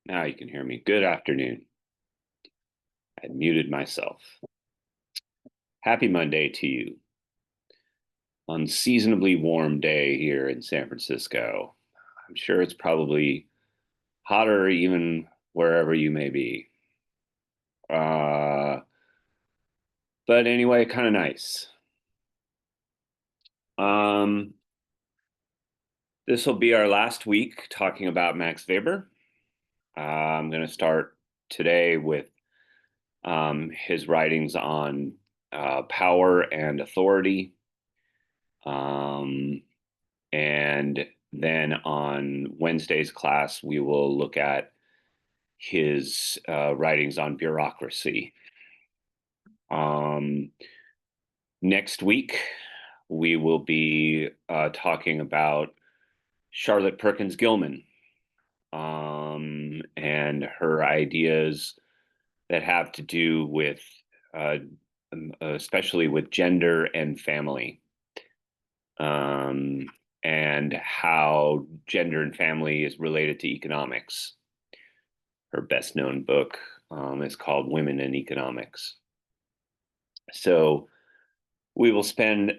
Now you can hear me. Good afternoon. I muted myself. Happy Monday to you. Unseasonably warm day here in San Francisco. I'm sure it's probably hotter even wherever you may be. Uh, but anyway, kind of nice. Um, this will be our last week talking about Max Weber. I'm going to start today with his writings on power and authority. And then on Wednesday's class, we will look at his writings on bureaucracy. Next week, we will be talking about Charlotte Perkins Gilman and her ideas that have to do with, especially with gender and family. And how gender and family is related to economics. Her best known book is called Women in Economics. So we will spend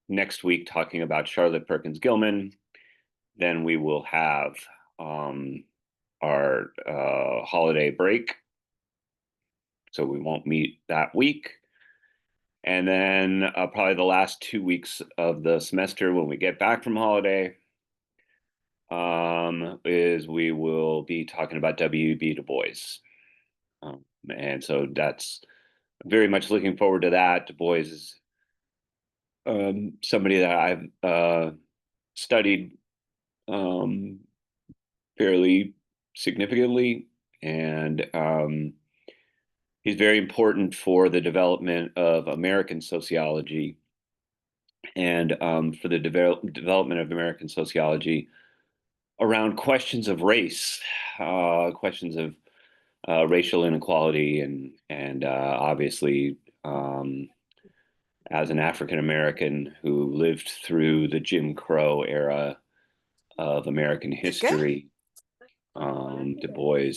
next week talking about Charlotte Perkins Gilman. Then we will have our holiday break. So we won't meet that week. And then probably the last 2 weeks of the semester when we get back from holiday is we will be talking about W.B. Du Bois. And so that's very much looking forward to that. Du Bois is somebody that I've studied fairly significantly, and he's very important for the development of American sociology and for the development of American sociology around questions of race, questions of racial inequality, and obviously as an African American who lived through the Jim Crow era of American history, Du Bois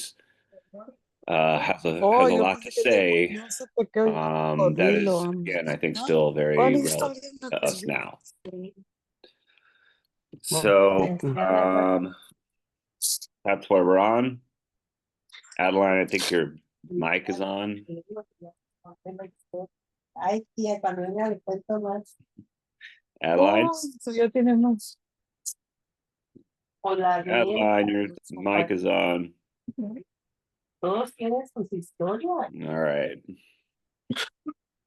has Oh, a yo lot to pensé que te say ponías a tocar el that cocodrilo, is, hombre. again, I think ¿Ah? still ¿Cuál very relevant historia me to us perdió? now. Oh, So thank you. that's where we're on. Adeline, I think your mic is on. Ay, tía, cuando venga le cuento más. Adeline, Oh, eso ya tiene más. Hola, Adeline, your mic is on. todos tienen sus historias. All right. Let's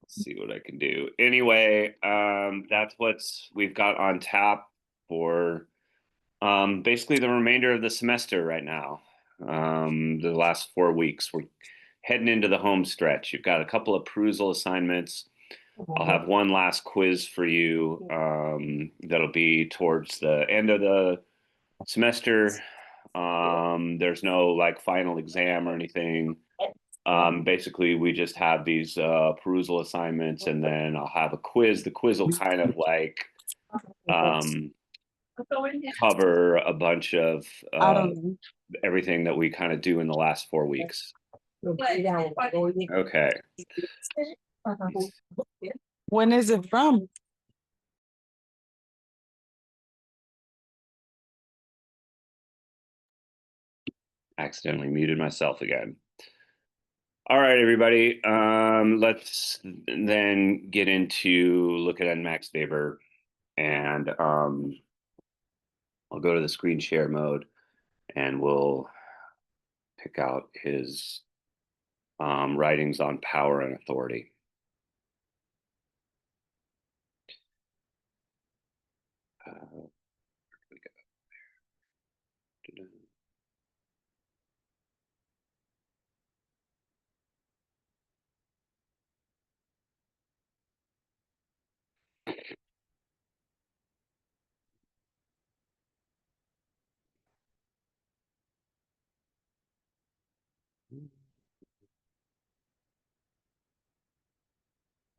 see what I can do. Anyway, that's what's we've got on tap for basically the remainder of the semester right now. The last 4 weeks, we're heading into the home stretch. You've got a couple of perusal assignments. I'll have one last quiz for you that'll be towards the end of the semester. There's no like final exam or anything. Basically, we just have these perusal assignments, and then I'll have a quiz. The quiz will kind of like cover a bunch of I don't know. everything that we kind of do in the last 4 weeks. Okay. When is it from? Accidentally muted myself again. All right, everybody. Let's then get into looking at Max Weber, and I'll go to the screen share mode, and we'll pick out his writings on power and authority.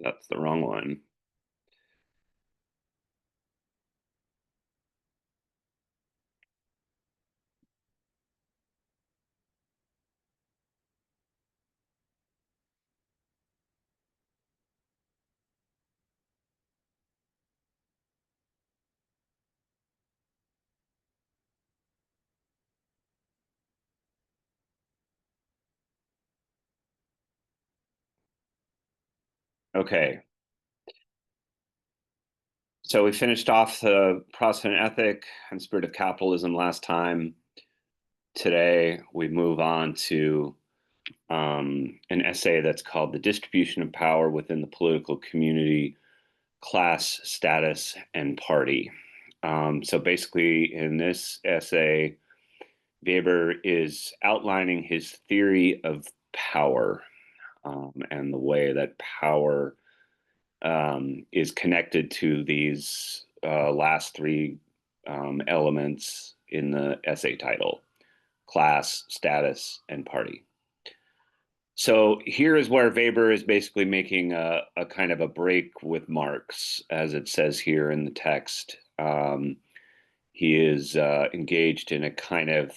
That's the wrong one. Okay. So we finished off the Protestant ethic and spirit of capitalism last time. Today we move on to an essay that's called The Distribution of Power Within the Political Community, Class, Status, and Party. So basically, in this essay, Weber is outlining his theory of power, and the way that power is connected to these last three elements in the essay title: class, status, and party. So here is where Weber is basically making a kind of a break with Marx, as it says here in the text. He is engaged in a kind of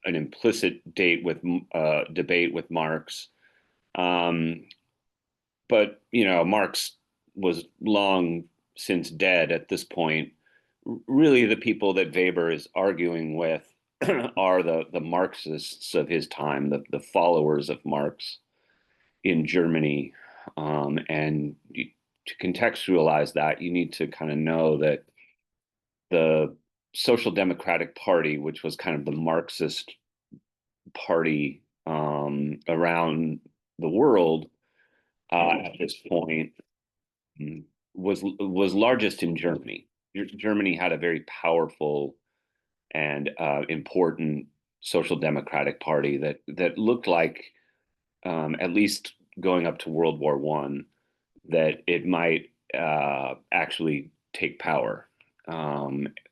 an implicit debate with Marx. Um, but Marx was long since dead at this point. Really, the people that Weber is arguing with are the Marxists of his time, the followers of Marx in Germany. To contextualize that, you need to kind of know that the Social Democratic Party, which was kind of the Marxist party around the world at this point, was largest in Germany. Germany had a very powerful and important social democratic party that looked like, at least going up to World War One, that it might actually take power.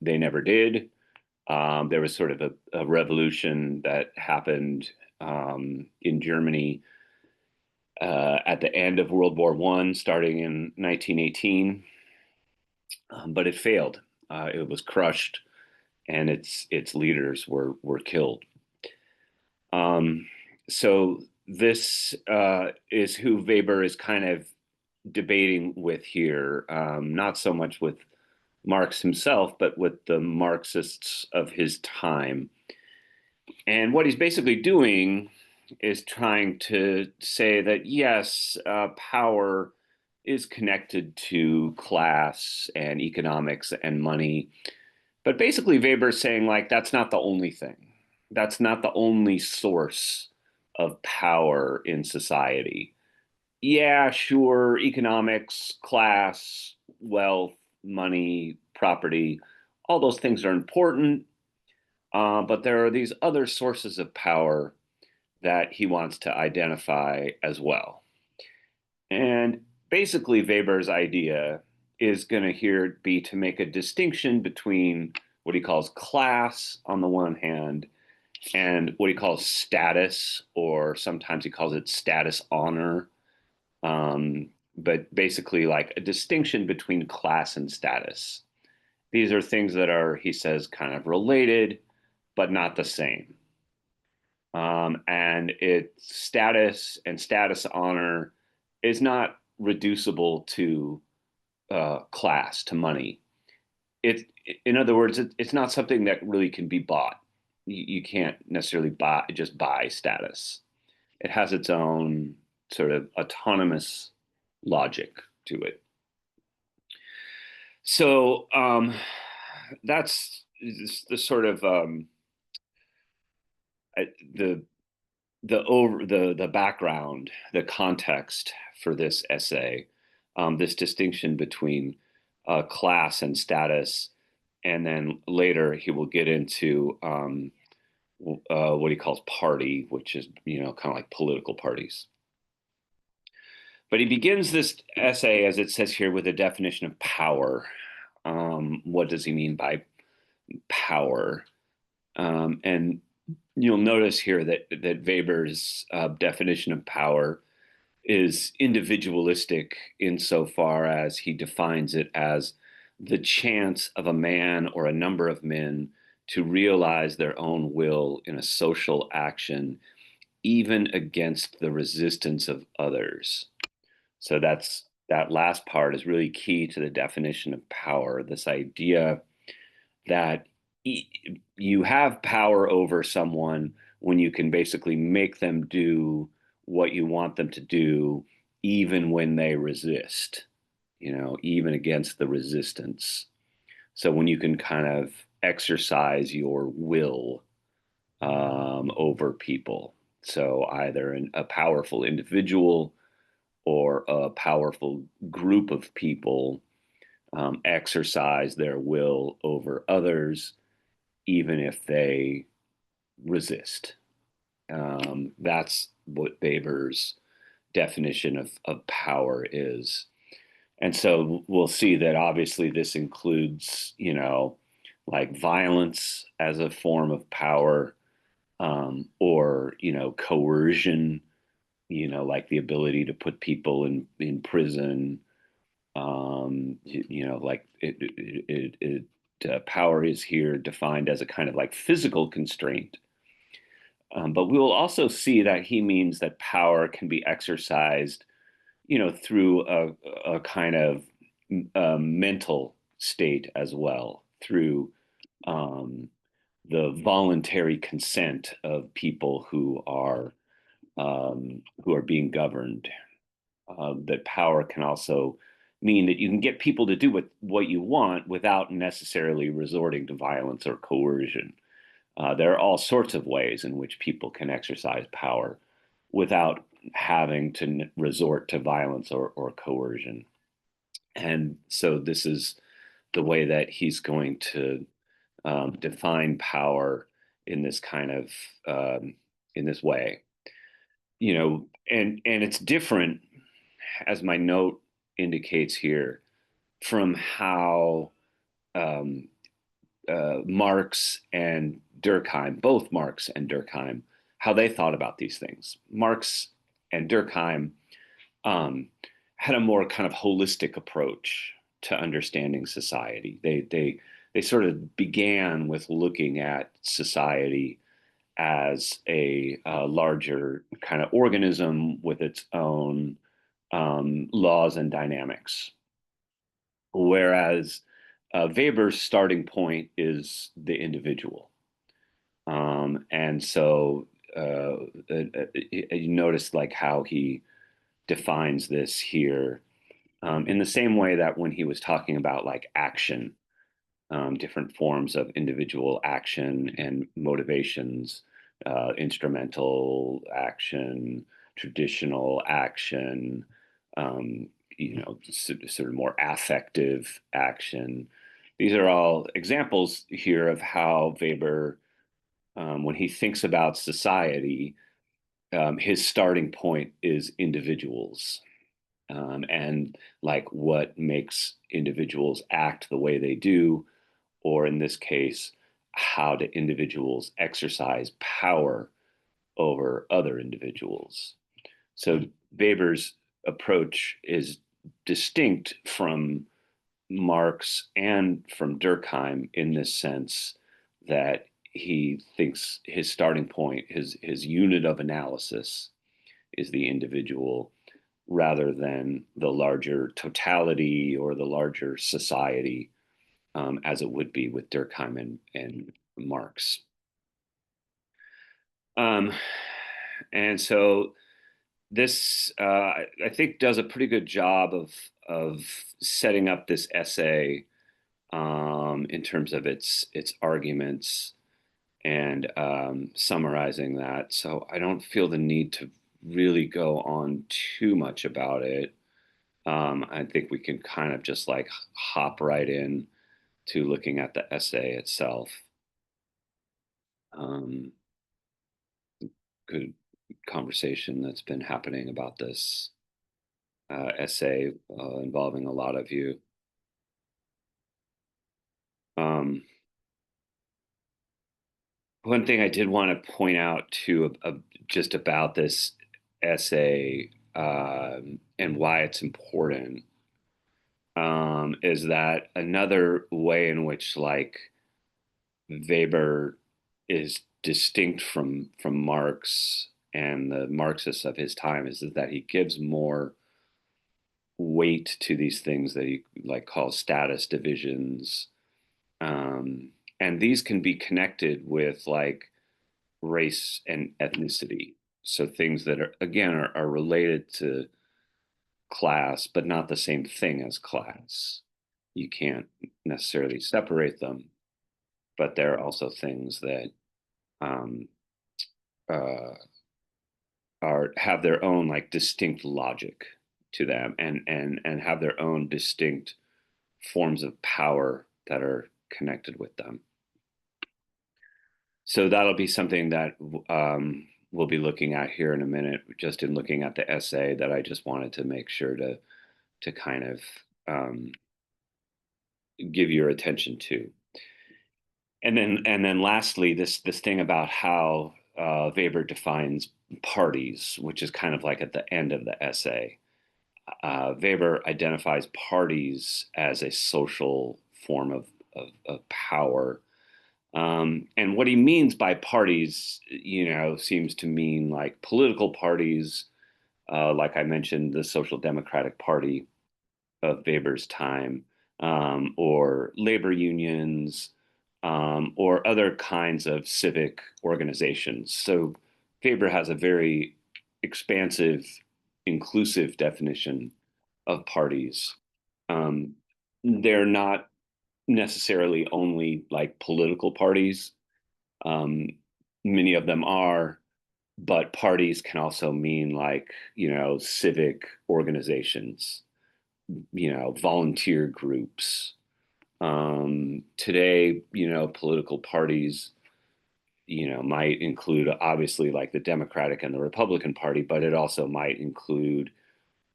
They never did. There was sort of a revolution that happened in Germany at the end of World War One, starting in 1918, but it failed. It was crushed, and its leaders were killed. Um, so this is who Weber is kind of debating with here, not so much with Marx himself, but with the Marxists of his time. And what he's basically doing is trying to say that, yes, power is connected to class and economics and money. But basically, Weber's saying, like, that's not the only thing. That's not the only source of power in society. Yeah, sure, economics, class, wealth, money, property, all those things are important. But there are these other sources of power that he wants to identify as well. And basically, Weber's idea is going to here be to make a distinction between what he calls class on the one hand and what he calls status, or sometimes he calls it status honor. But basically, like a distinction between class and status. These are things that are, he says, kind of related, but not the same. And its status and status honor is not reducible to class, to money. It, in other words, it's not something that really can be bought. You can't necessarily buy status. It has its own sort of autonomous logic to it. So that's the sort of the the background, the context for this essay, this distinction between class and status, and then later he will get into what he calls party, which is kind of like political parties. But he begins this essay, as it says here, with a definition of power. What does he mean by power? And you'll notice here that Weber's definition of power is individualistic insofar as he defines it as the chance of a man or a number of men to realize their own will in a social action, even against the resistance of others. So that last part is really key to the definition of power. This idea that you have power over someone when you can basically make them do what you want them to do, even when they resist, even against the resistance. So when you can kind of exercise your will over people, so either a powerful individual or a powerful group of people exercise their will over others, even if they resist. That's what Weber's definition of power is. And so we'll see that obviously this includes, like violence as a form of power, or, coercion, like the ability to put people in prison. Like power is here defined as a kind of like physical constraint. But we will also see that he means that power can be exercised, through a kind of mental state as well, through um, the voluntary consent of people who are being governed. That power can also mean that you can get people to do what you want without necessarily resorting to violence or coercion. There are all sorts of ways in which people can exercise power without having to resort to violence or coercion. And so this is the way that he's going to define power in this kind of in this way, and it's different, as my note indicates here, from how um, Marx and Durkheim, both Marx and Durkheim, how they thought about these things. Marx and Durkheim um, had a more kind of holistic approach to understanding society. They sort of began with looking at society as a larger kind of organism with its own laws and dynamics. Whereas Weber's starting point is the individual. And so you notice like how he defines this here, in the same way that when he was talking about like action, different forms of individual action and motivations, instrumental action, traditional action, um, sort of more affective action. These are all examples here of how Weber, when he thinks about society, his starting point is individuals, and like what makes individuals act the way they do, or in this case, how do individuals exercise power over other individuals. So Weber's approach is distinct from Marx and from Durkheim in this sense that he thinks his starting point, his unit of analysis, is the individual rather than the larger totality or the larger society, as it would be with Durkheim and Marx. Um, and so this, I think, does a pretty good job of setting up this essay, in terms of its arguments and summarizing that. So I don't feel the need to really go on too much about it. I think we can kind of just like hop right in to looking at the essay itself. Um, Good conversation that's been happening about this essay, involving a lot of you. Um, One thing I did want to point out too, just about this essay, and why it's important, is that another way in which like Weber is distinct from Marx and the Marxists of his time is that he gives more weight to these things that he like calls status divisions, and these can be connected with like race and ethnicity. So things that are again are related to class, but not the same thing as class. You can't necessarily separate them, but there are also things that um, uh, are have their own like distinct logic to them, and have their own distinct forms of power that are connected with them. So that'll be something that we'll be looking at here in a minute, just in looking at the essay that I just wanted to make sure to kind of um, give your attention to. And then lastly, this thing about how Weber defines parties, which is kind of like at the end of the essay. Weber identifies parties as a social form of power. And what he means by parties, seems to mean like political parties, like I mentioned, the Social Democratic Party of Weber's time, or labor unions, or other kinds of civic organizations. So Weber has a very expansive, inclusive definition of parties. Um, they're not necessarily only like political parties. Um, Many of them are, but parties can also mean like, civic organizations, volunteer groups. Today, political parties, might include obviously like the Democratic and the Republican Party, but it also might include,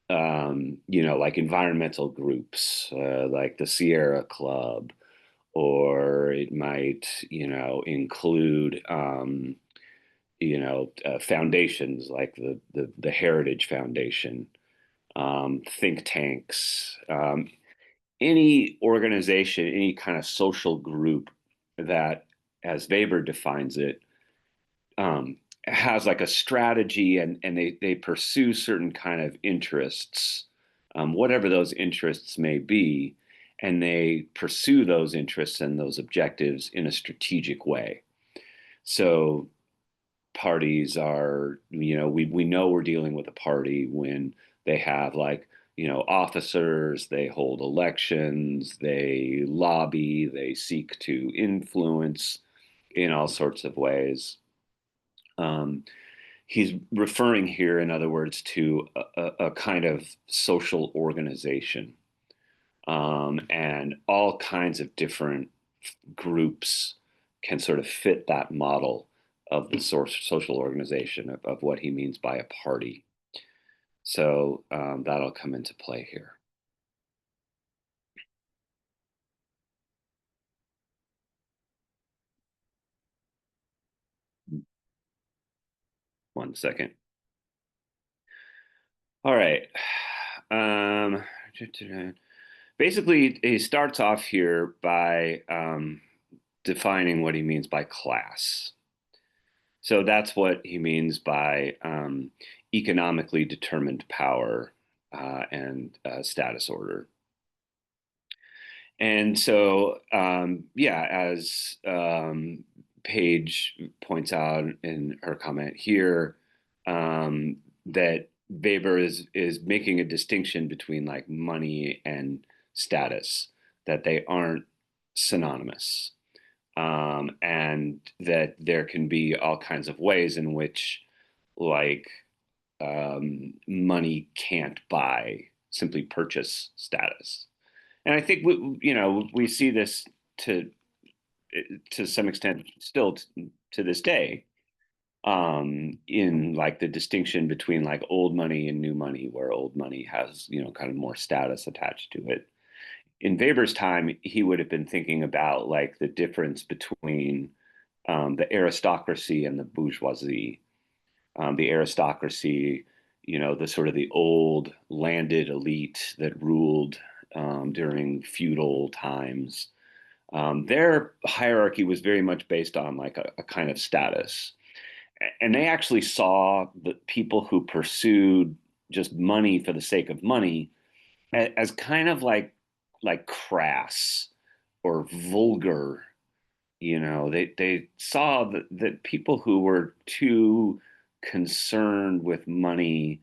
like environmental groups, like the Sierra Club, or it might, include, foundations like the Heritage Foundation, think tanks, any organization, any kind of social group that, as Weber defines it, has like a strategy, and they pursue certain kind of interests, whatever those interests may be, and they pursue those interests and those objectives in a strategic way. So parties are, we know we're dealing with a party when they have like, officers, they hold elections, they lobby, they seek to influence in all sorts of ways. Um, he's referring here, in other words, to a kind of social organization, and all kinds of different groups can sort of fit that model of the social organization of what he means by a party. So that'll come into play here. One second. All right. Um, Basically, he starts off here by defining what he means by class. So that's what he means by economically determined power, and status order. And so, yeah, as Paige points out in her comment here, that Weber is making a distinction between like money and status, that they aren't synonymous, and that there can be all kinds of ways in which like money can't buy, simply purchase status. And I think we see this to to some extent still to this day, in like the distinction between like old money and new money, where old money has kind of more status attached to it. In Weber's time, he would have been thinking about like the difference between the aristocracy and the bourgeoisie. The aristocracy, the sort of the old landed elite that ruled during feudal times. Their hierarchy was very much based on like a kind of status. And they actually saw the people who pursued just money for the sake of money as kind of like crass or vulgar. They saw that people who were too concerned with money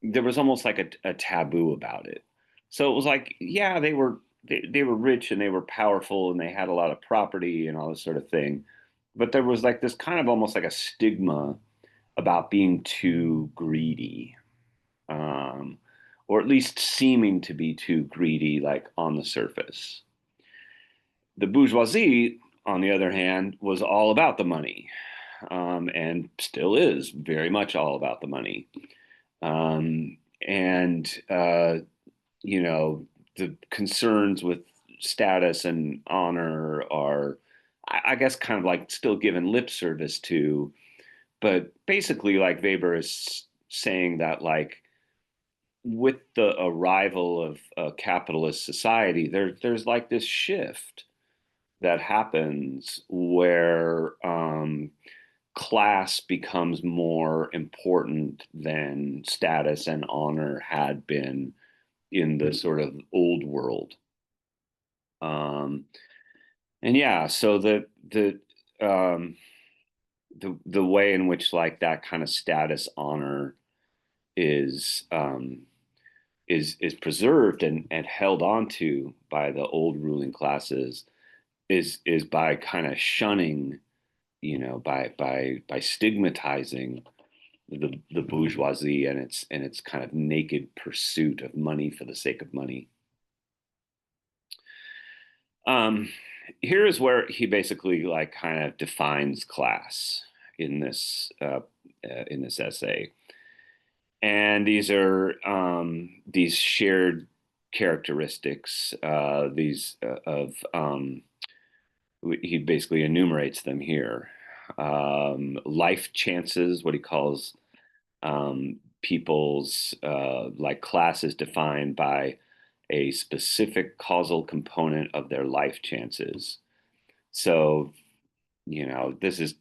there was almost like a taboo about it. So it was like, yeah, they were rich and they were powerful and they had a lot of property and all this sort of thing. But there was like this kind of almost like a stigma about being too greedy, um, or at least seeming to be too greedy, like on the surface. The bourgeoisie, on the other hand, was all about the money, and still is very much all about the money. And you know, the concerns with status and honor are, I guess, kind of like still given lip service to, but basically, like Weber is saying that, like, with the arrival of a capitalist society, there's like this shift that happens where class becomes more important than status and honor had been in the sort of old world. Um, and yeah, so um, the way in which like that kind of status honor is is preserved and held onto by the old ruling classes is by kind of shunning, by stigmatizing the bourgeoisie and its kind of naked pursuit of money for the sake of money. Um, Here is where he basically like kind of defines class in this essay, and these are these shared characteristics. These of He basically enumerates them here. Life chances, what he calls people's like class is defined by a specific causal component of their life chances. So, this is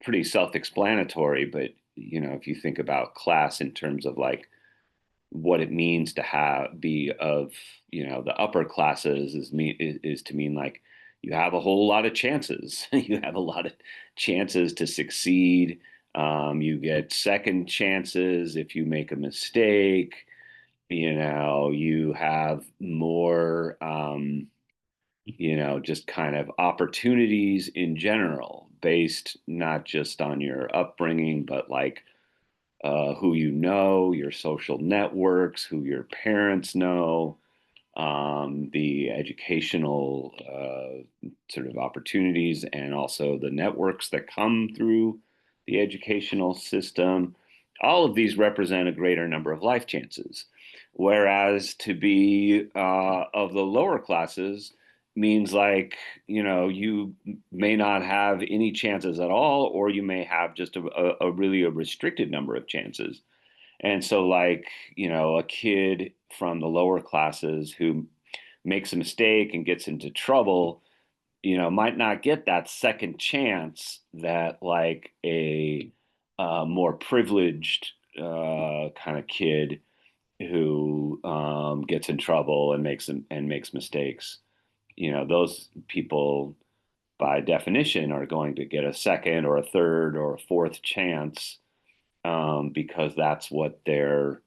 pretty self-explanatory, but if you think about class in terms of like what it means to be of, the upper classes is to mean like you have a whole lot of chances. You have a lot of chances to succeed. You get second chances if you make a mistake. You have more just kind of opportunities in general, based not just on your upbringing, but like who you know, your social networks, who your parents know, the educational sort of opportunities, and also the networks that come through the educational system. All of these represent a greater number of life chances. Whereas to be of the lower classes means like, you may not have any chances at all, or you may have just a really a restricted number of chances. And so, like, a kid from the lower classes who makes a mistake and gets into trouble, might not get that second chance that, like, a more privileged kind of kid who gets in trouble and makes mistakes. Those people, by definition, are going to get a second or a third or a fourth chance, because that's what their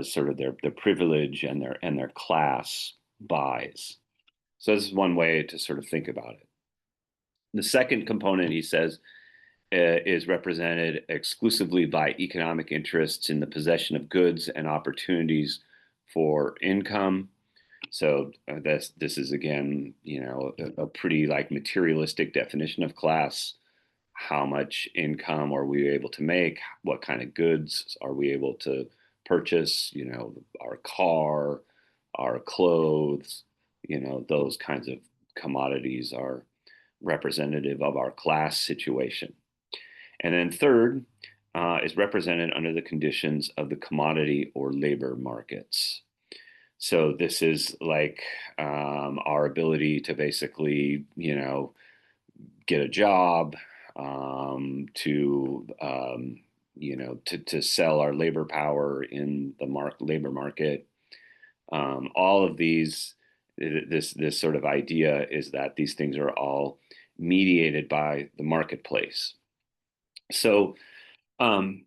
sort of their privilege and their class buys. So this is one way to sort of think about it. The second component, he says, is represented exclusively by economic interests in the possession of goods and opportunities for income. So this is again, a pretty like materialistic definition of class. How much income are we able to make? What kind of goods are we able to purchase? Our car, our clothes, those kinds of commodities are representative of our class situation. And then third is represented under the conditions of the commodity or labor markets. So this is like our ability to basically, get a job, to sell our labor power in the labor market. All of these, this sort of idea is that these things are all mediated by the marketplace. So um,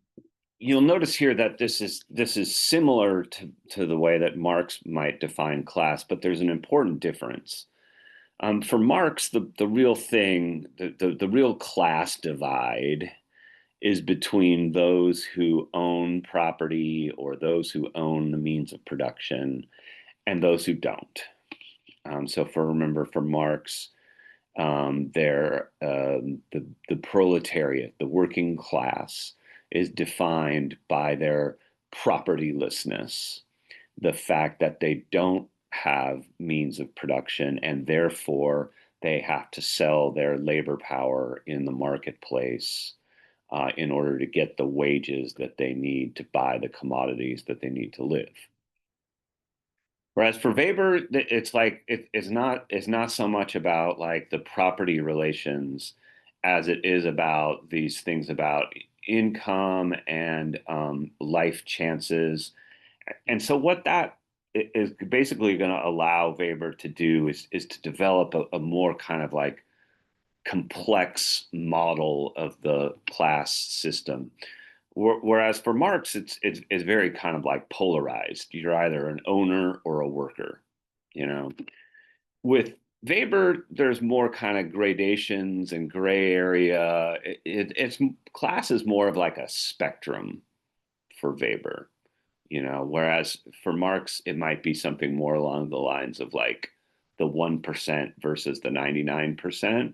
you'll notice here that this is similar to the way that Marx might define class, but there's an important difference. For Marx, the real thing, the real class divide is between those who own property or those who own the means of production and those who don't. So for Marx, the proletariat, the working class, is defined by their propertylessness, the fact that they don't have means of production and therefore they have to sell their labor power in the marketplace in order to get the wages that they need to buy the commodities that they need to live. Whereas for Weber, it's like it's not so much about like the property relations as it is about these things about income and life chances. And so what that is basically going to allow Weber to do is to develop a more kind of like complex model of the class system. Whereas for Marx, it's very kind of like polarized. You're either an owner or a worker, you know. With Weber, there's more kind of gradations and gray area. It's class is more of like a spectrum for Weber, whereas for Marx, it might be something more along the lines of like the 1% versus the 99%.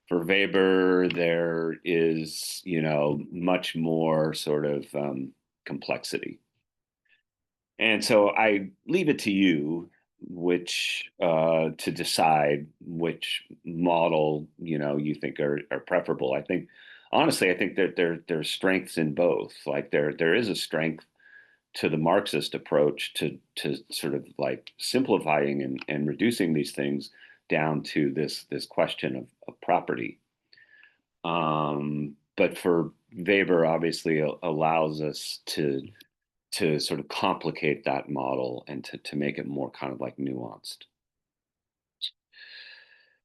For Weber, there is, much more sort of complexity. And so I leave it to you which to decide which model you think are preferable. I think honestly, I think that there's strengths in both. Like there is a strength to the Marxist approach to sort of like simplifying and reducing these things down to this question of property. But for Weber, obviously allows us to sort of complicate that model and to make it more kind of like nuanced.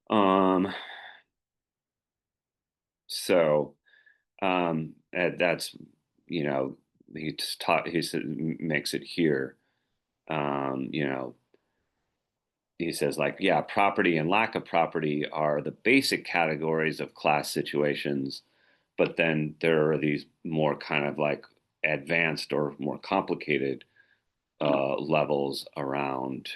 Um, so that's he just taught he makes it here. Um, you know, he says like yeah, property and lack of property are the basic categories of class situations, but then there are these more kind of like advanced or more complicated levels around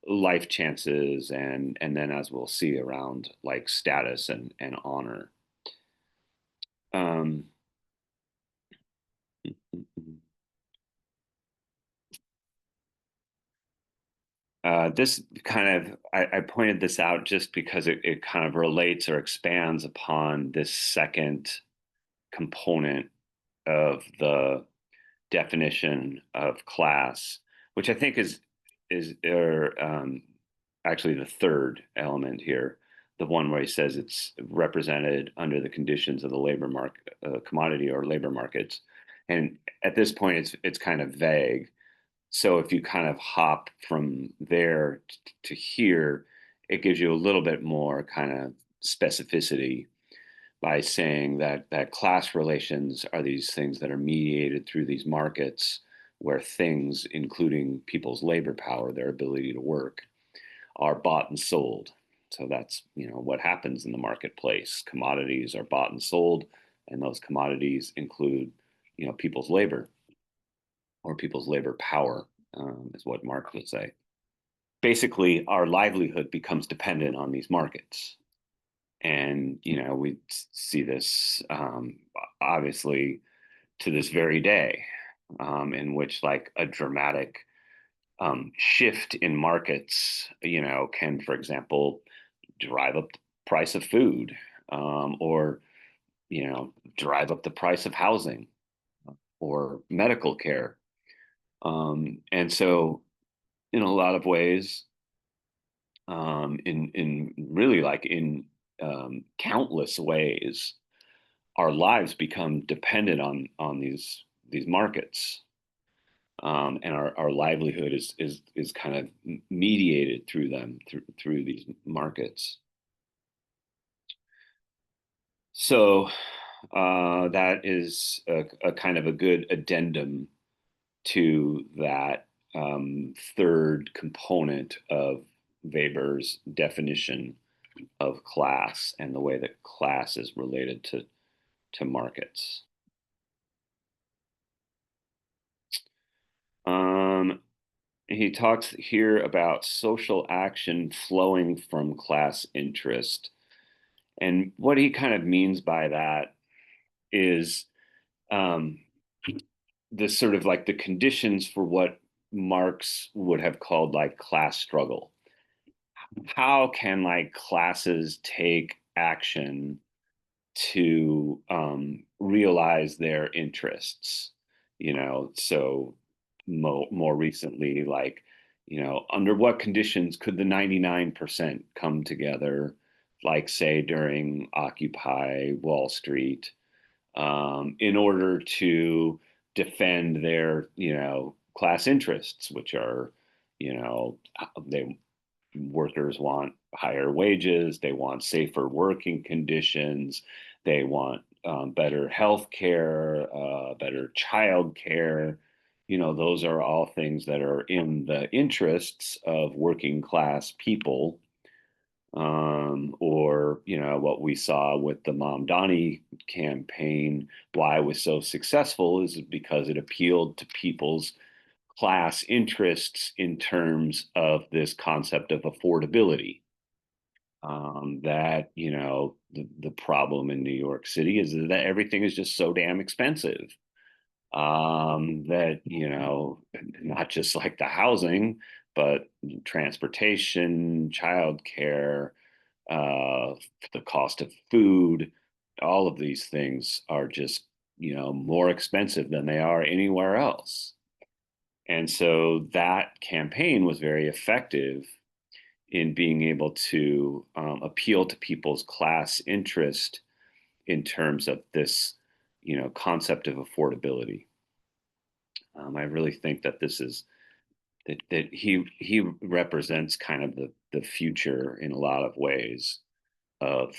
life chances and then as we'll see around like status and honor. Um, this kind of I pointed this out just because it kind of relates or expands upon this second component of the definition of class, which I think is actually the third element here, the one where he says it's represented under the conditions of the labor market, commodity or labor markets, and at this point it's kind of vague. So if you kind of hop from there to here, it gives you a little bit more kind of specificity by saying that class relations are these things that are mediated through these markets where things, including people's labor power, their ability to work, are bought and sold. So that's what happens in the marketplace. Commodities are bought and sold, and those commodities include people's labor or people's labor power, is what Marx would say. Basically, our livelihood becomes dependent on these markets. And we see this obviously to this very day, in which like a dramatic shift in markets can, for example, drive up the price of food, or drive up the price of housing or medical care. And so in a lot of ways, in really like in countless ways, our lives become dependent on these markets, and our livelihood is kind of mediated through them through these markets. So That is a kind of a good addendum to that third component of Weber's definition of class and the way that class is related to markets. Um, he talks here about social action flowing from class interest. And what he kind of means by that is um, the sort of like the conditions for what Marx would have called like class struggle. How can like classes take action to realize their interests? So more recently, like, under what conditions could the 99% come together, like, say, during Occupy Wall Street, in order to defend their, class interests, which are, they workers want higher wages, they want safer working conditions, they want better health care, better child care. Those are all things that are in the interests of working class people. Or, what we saw with the Mom Donnie campaign, why it was so successful is because it appealed to people's class interests in terms of this concept of affordability. That, the problem in New York City is that everything is just so damn expensive. That, not just like the housing, but transportation, childcare, uh, the cost of food, all of these things are just, more expensive than they are anywhere else. And so that campaign was very effective in being able to appeal to people's class interest in terms of this, concept of affordability. I really think that this is that he represents kind of the future in a lot of ways of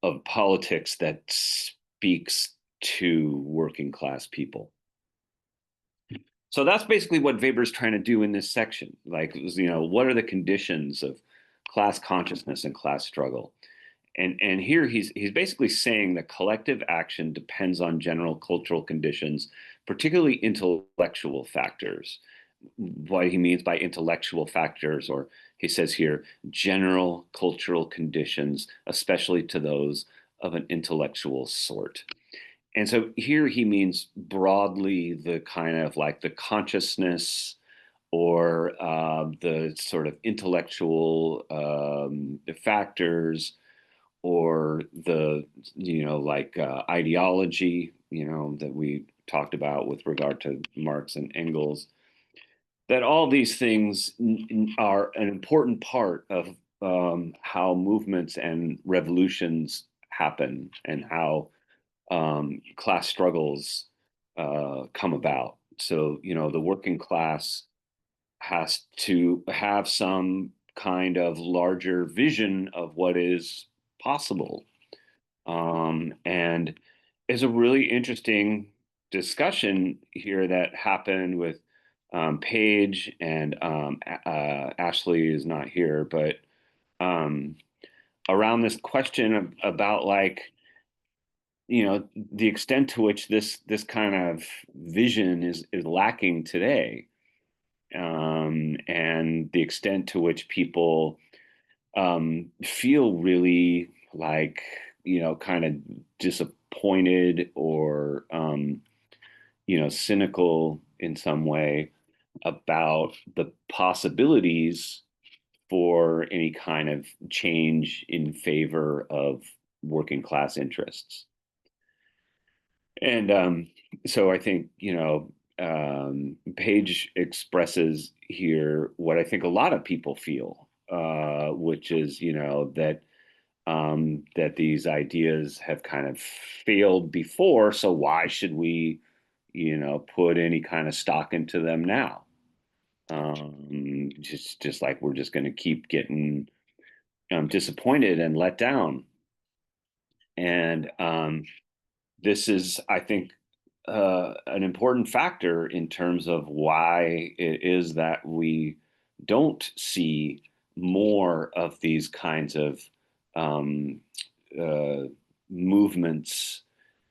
of politics that speaks to working class people. So that's basically what Weber's trying to do in this section. Like, what are the conditions of class consciousness and class struggle? And here he's basically saying that collective action depends on general cultural conditions, particularly intellectual factors. What he means by intellectual factors, or he says here, general cultural conditions, especially to those of an intellectual sort. And so here he means broadly the kind of like the consciousness or the sort of intellectual factors or the, like ideology, that we talked about with regard to Marx and Engels, that all these things are an important part of how movements and revolutions happen and how class struggles come about. So, the working class has to have some kind of larger vision of what is possible. And it's a really interesting discussion here that happened with Paige and Ashley is not here, but um, around this question about like, the extent to which this kind of vision is lacking today, and the extent to which people feel really like, kind of disappointed or cynical in some way about the possibilities for any kind of change in favor of working class interests. And so I think, Page expresses here what I think a lot of people feel, which is, that these ideas have kind of failed before. So why should we, put any kind of stock into them now? Just like we're just going to keep getting disappointed and let down. And this is, I think, an important factor in terms of why it is that we don't see more of these kinds of um, uh, movements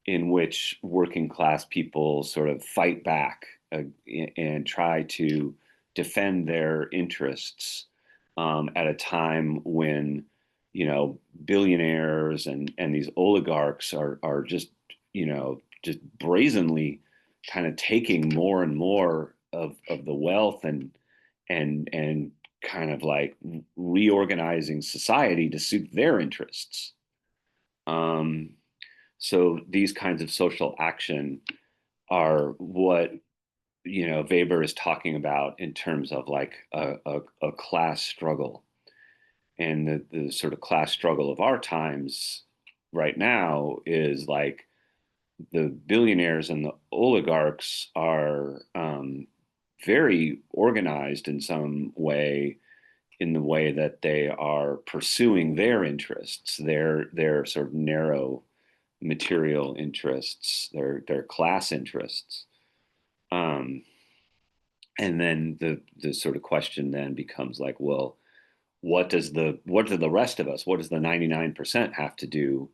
in which working class people sort of fight back and try to defend their interests at a time when billionaires and these oligarchs are just just brazenly kind of taking more and more of the wealth and kind of like reorganizing society to suit their interests. Um, so these kinds of social action are what Weber is talking about in terms of like a class struggle, and the sort of class struggle of our times right now is like the billionaires and the oligarchs are very organized in some way, in the way that they are pursuing their interests, their sort of narrow material interests, their class interests. Um, and then the sort of question then becomes like, well, what do the rest of us, what does the 99% have to do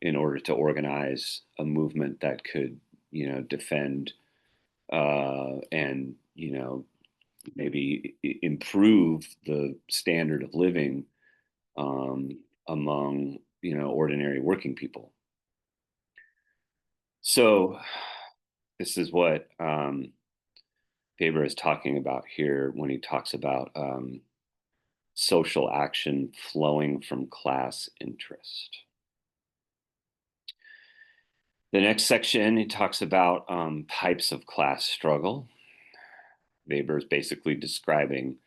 in order to organize a movement that could, defend and maybe improve the standard of living um, among ordinary working people. So this is what Faber is talking about here when he talks about social action flowing from class interest. The next section, he talks about types of class struggle. Weber is basically describing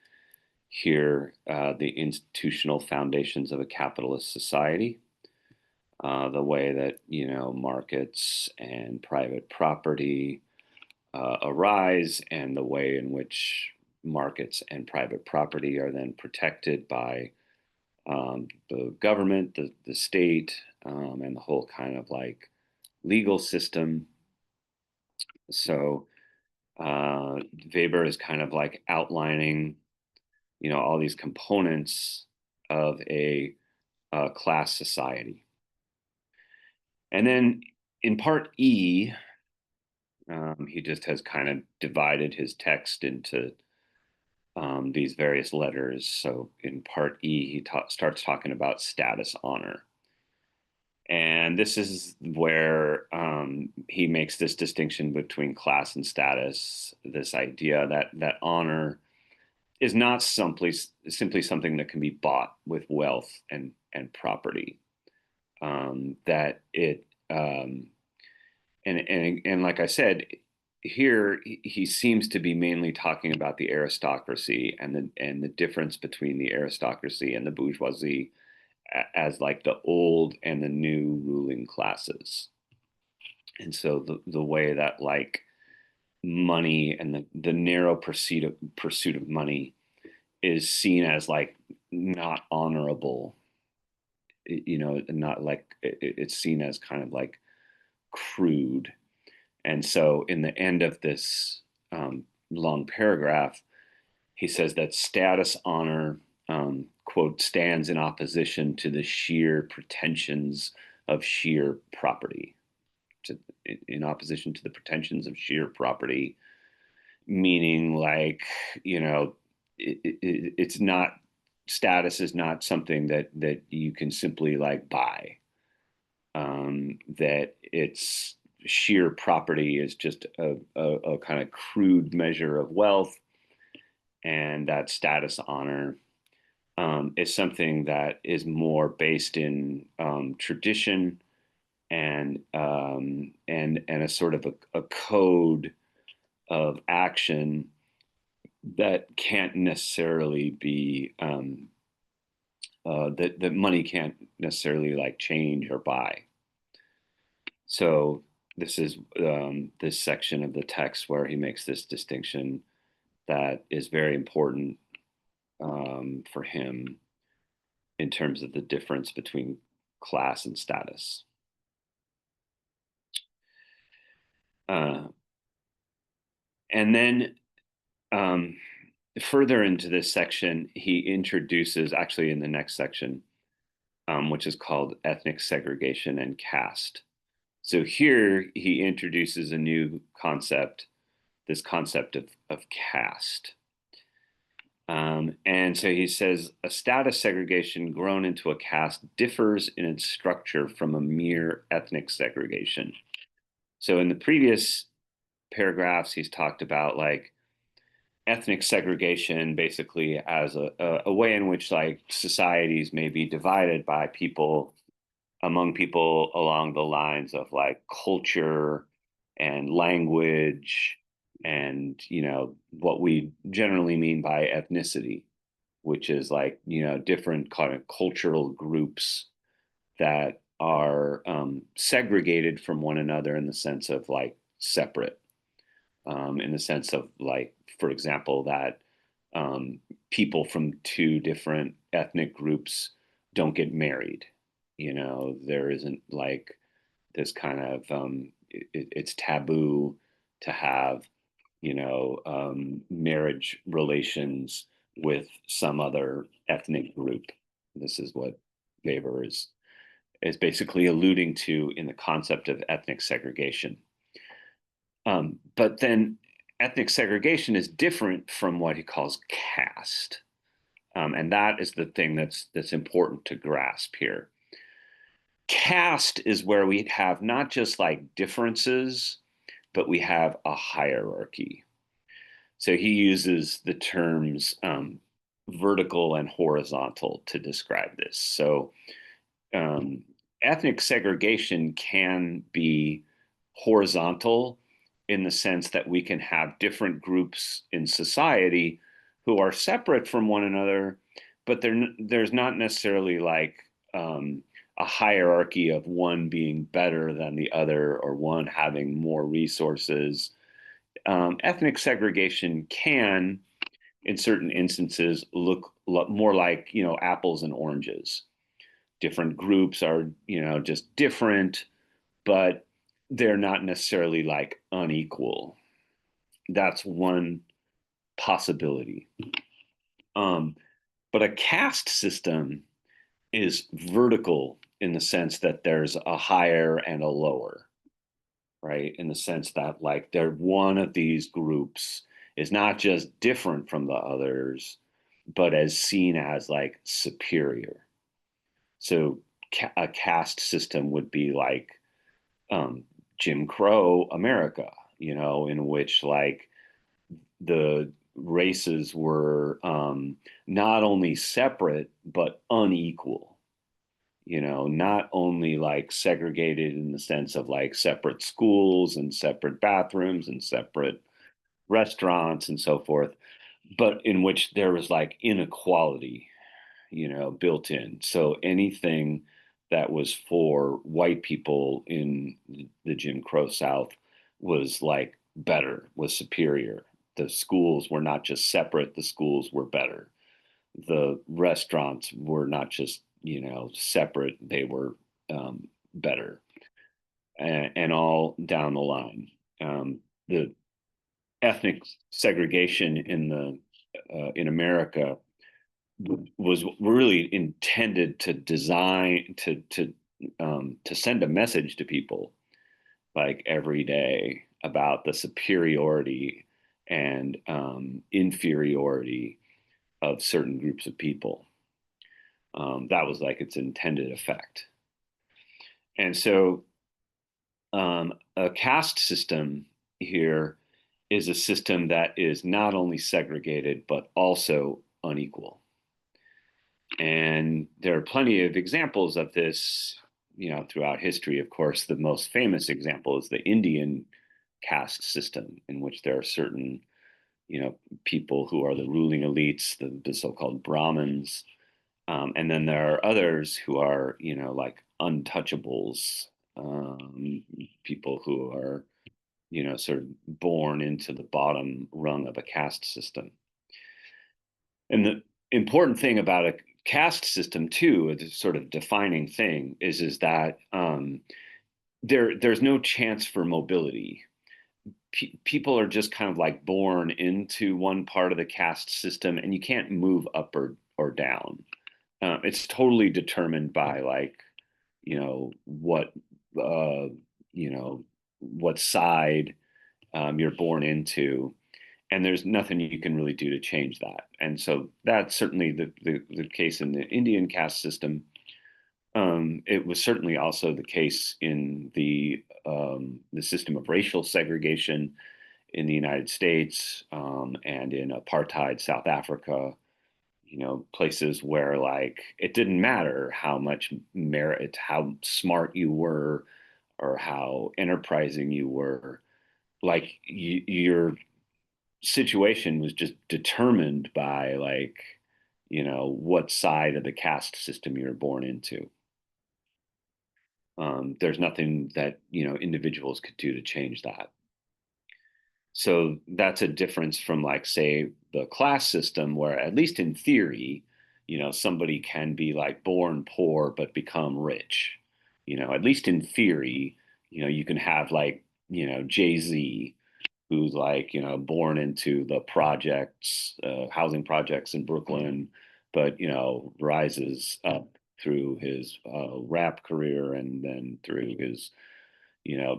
here the institutional foundations of a capitalist society, the way that markets and private property arise, and the way in which markets and private property are then protected by the government, the state, and the whole kind of like legal system. So Weber is kind of like outlining, all these components of a class society. And then in part E, he just has kind of divided his text into these various letters. So in part E, he starts talking about status honor. And this is where he makes this distinction between class and status, this idea that honor is not simply something that can be bought with wealth and property. That it and like I said, here he seems to be mainly talking about the aristocracy and the difference between the aristocracy and the bourgeoisie as like the old and the new ruling classes. And so the way that like money and the narrow pursuit of money is seen as like not honorable, not like it's seen as kind of like crude. And so in the end of this long paragraph, he says that status honor, quote, stands in opposition to the sheer pretensions of sheer property. To, in opposition to the pretensions of sheer property, meaning like, it's not, status is not something that you can simply like buy. That it's sheer property is just a kind of crude measure of wealth, and that status honor is something that is more based in tradition and a sort of a code of action that can't necessarily be that money can't necessarily like change or buy. So this is this section of the text where he makes this distinction that is very important for him in terms of the difference between class and status. Uh, and then um, further into this section, he introduces, actually in the next section, which is called ethnic segregation and caste. So here he introduces a new concept, this concept of caste. And so he says a status segregation grown into a caste differs in its structure from a mere ethnic segregation. So in the previous paragraphs, he's talked about like ethnic segregation basically as a way in which like societies may be divided by people among people along the lines of like culture and language and what we generally mean by ethnicity, which is like different kind of cultural groups that are segregated from one another in the sense of like separate, in the sense of like, for example, that people from two different ethnic groups don't get married. There isn't like this kind of it's taboo to have marriage relations with some other ethnic group. This is what Weber is basically alluding to in the concept of ethnic segregation. But then ethnic segregation is different from what he calls caste. And that is the thing that's important to grasp here. Caste is where we have not just like differences, but we have a hierarchy. So he uses the terms vertical and horizontal to describe this. So um, ethnic segregation can be horizontal in the sense that we can have different groups in society who are separate from one another, but there's not necessarily like a hierarchy of one being better than the other or one having more resources. Ethnic segregation can, in certain instances, look more like apples and oranges. Different groups are just different, but they're not necessarily like unequal. That's one possibility. Um, but a caste system is vertical in the sense that there's a higher and a lower, right? In the sense that like they're one of these groups is not just different from the others, but as seen as like superior. So a caste system would be like um, Jim Crow America, in which like the races were not only separate but unequal. Not only like segregated in the sense of like separate schools and separate bathrooms and separate restaurants and so forth, but in which there was like inequality built in. So anything that was for white people in the Jim Crow South was like better, was superior. The schools were not just separate, the schools were better. The restaurants were not just, separate, they were better, and all down the line. The ethnic segregation in America was really intended to design to send a message to people like every day about the superiority and inferiority of certain groups of people. That was like its intended effect. And so a caste system here is a system that is not only segregated but also unequal. And there are plenty of examples of this, throughout history. Of course, the most famous example is the Indian caste system, in which there are certain, people who are the ruling elites, the so-called Brahmins, and then there are others who are, like untouchables, people who are, sort of born into the bottom rung of a caste system. And the important thing about a caste system too, the sort of defining thing is that there's no chance for mobility. people are just kind of like born into one part of the caste system, and you can't move up or down. It's totally determined by like, what uh, what side you're born into, and there's nothing you can really do to change that. And so that's certainly the case in the Indian caste system. It was certainly also the case in the system of racial segregation in the United States, and in apartheid South Africa. Places where like it didn't matter how much merit, how smart you were, or how enterprising you were. Like your situation was just determined by like, what side of the caste system you're born into. There's nothing that individuals could do to change that. So that's a difference from like say the class system, where at least in theory, somebody can be like born poor but become rich. At least in theory, you can have like, Jay-Z, who's like, born into the projects, housing projects in Brooklyn, but, rises up through his rap career and then through his,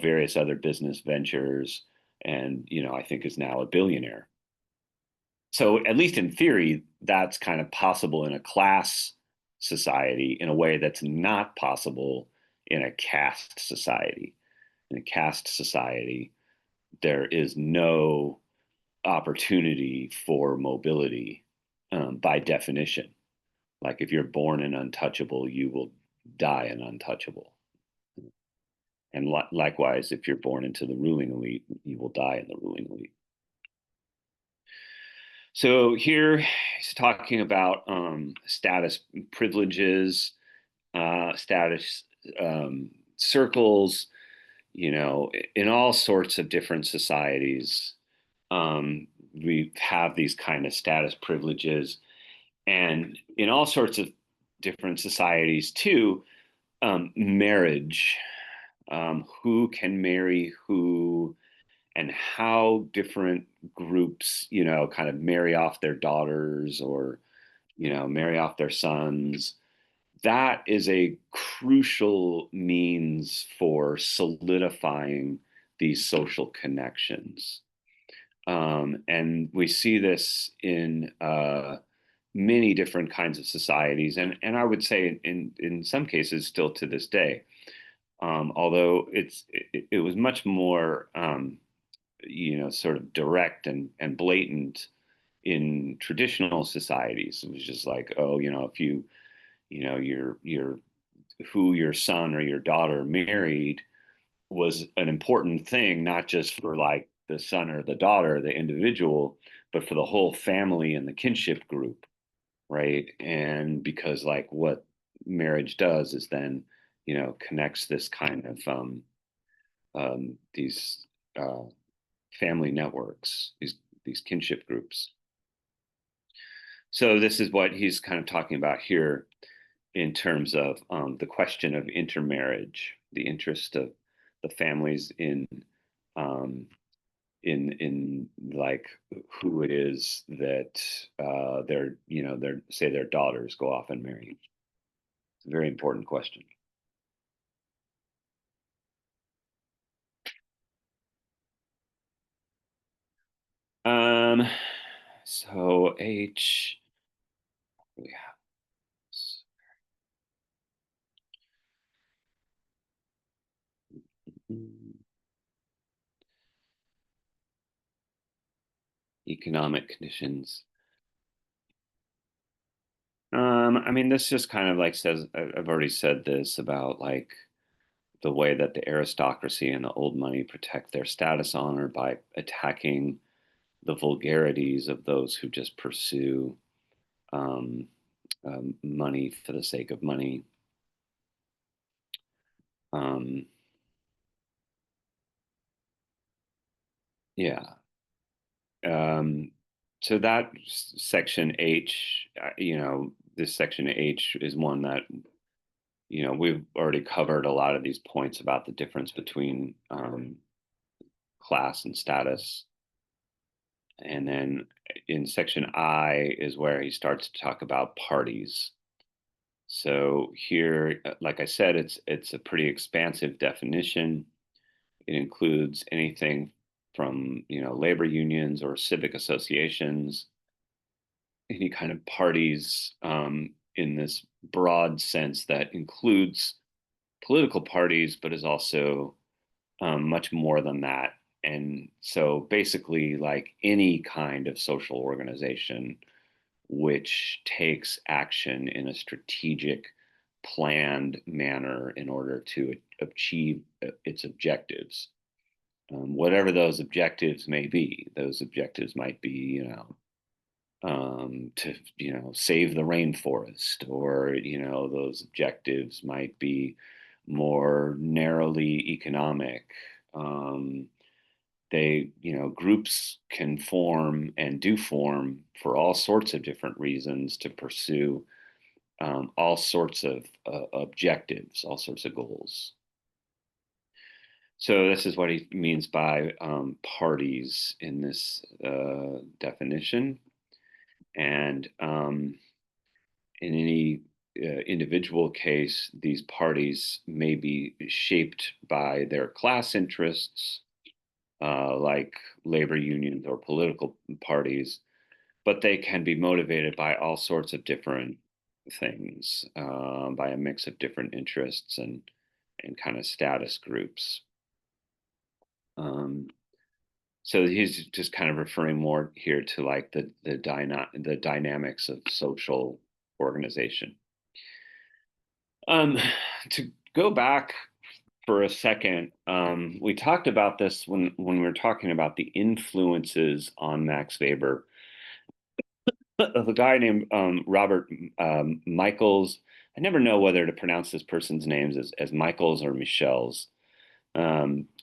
various other business ventures. And, I think is now a billionaire. So at least in theory, that's kind of possible in a class society in a way that's not possible in a caste society. In a caste society, there is no opportunity for mobility, by definition. Like if you're born an untouchable, you will die an untouchable. And likewise, if you're born into the ruling elite, you will die in the ruling elite. So here he's talking about status privileges, status circles, in all sorts of different societies. We have these kind of status privileges. And in all sorts of different societies, too, marriage, who can marry who, and how different groups, kind of marry off their daughters or, marry off their sons. That is a crucial means for solidifying these social connections. And we see this in many different kinds of societies, and I would say in some cases still to this day. Although it was much more sort of direct and blatant in traditional societies. It was just like, oh, if your who your son or your daughter married was an important thing, not just for like the son or the daughter, the individual, but for the whole family and the kinship group, right? And because like what marriage does is then, connects this kind of these uh, family networks, these kinship groups. So this is what he's kind of talking about here in terms of the question of intermarriage, the interest of the families um, in like who it is that their say their daughters go off and marry. It's a very important question. Um, so H, we have economic conditions. I mean, this just kind of like says, I've already said this about like the way that the aristocracy and the old money protect their status honor by attacking the vulgarities of those who just pursue um, money for the sake of money. Um, yeah. Um, so that section H, this section H is one that, we've already covered a lot of these points about the difference between class and status. And then in section I is where he starts to talk about parties. So here, like I said, it's a pretty expansive definition. It includes anything from labor unions or civic associations, any kind of parties in this broad sense that includes political parties, but is also much more than that. And so basically, like any kind of social organization which takes action in a strategic, planned manner in order to achieve its objectives. Whatever those objectives may be, those objectives might be, to save the rainforest, or those objectives might be more narrowly economic. Groups can form and do form for all sorts of different reasons to pursue all sorts of objectives, all sorts of goals. So this is what he means by parties in this definition. And in any individual case, these parties may be shaped by their class interests, like labor unions or political parties, but they can be motivated by all sorts of different things, by a mix of different interests and kind of status groups. Um, so he's just kind of referring more here to like the dynamics of social organization. Um, to go back for a second, we talked about this when we were talking about the influences on Max Weber of a guy named Robert Michaels. I never know whether to pronounce this person's names as Michaels or Michel's.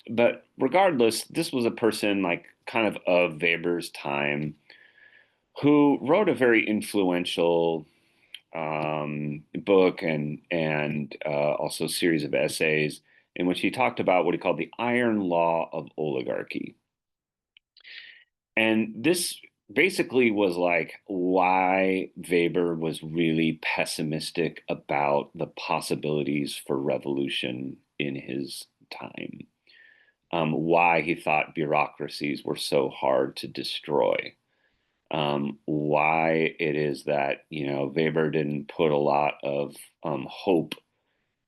But regardless, this was a person like kind of Weber's time who wrote a very influential book and also a series of essays in which he talked about what he called the iron law of oligarchy. And this basically was like why Weber was really pessimistic about the possibilities for revolution in his time. Why he thought bureaucracies were so hard to destroy. Why it is that, Weber didn't put a lot of hope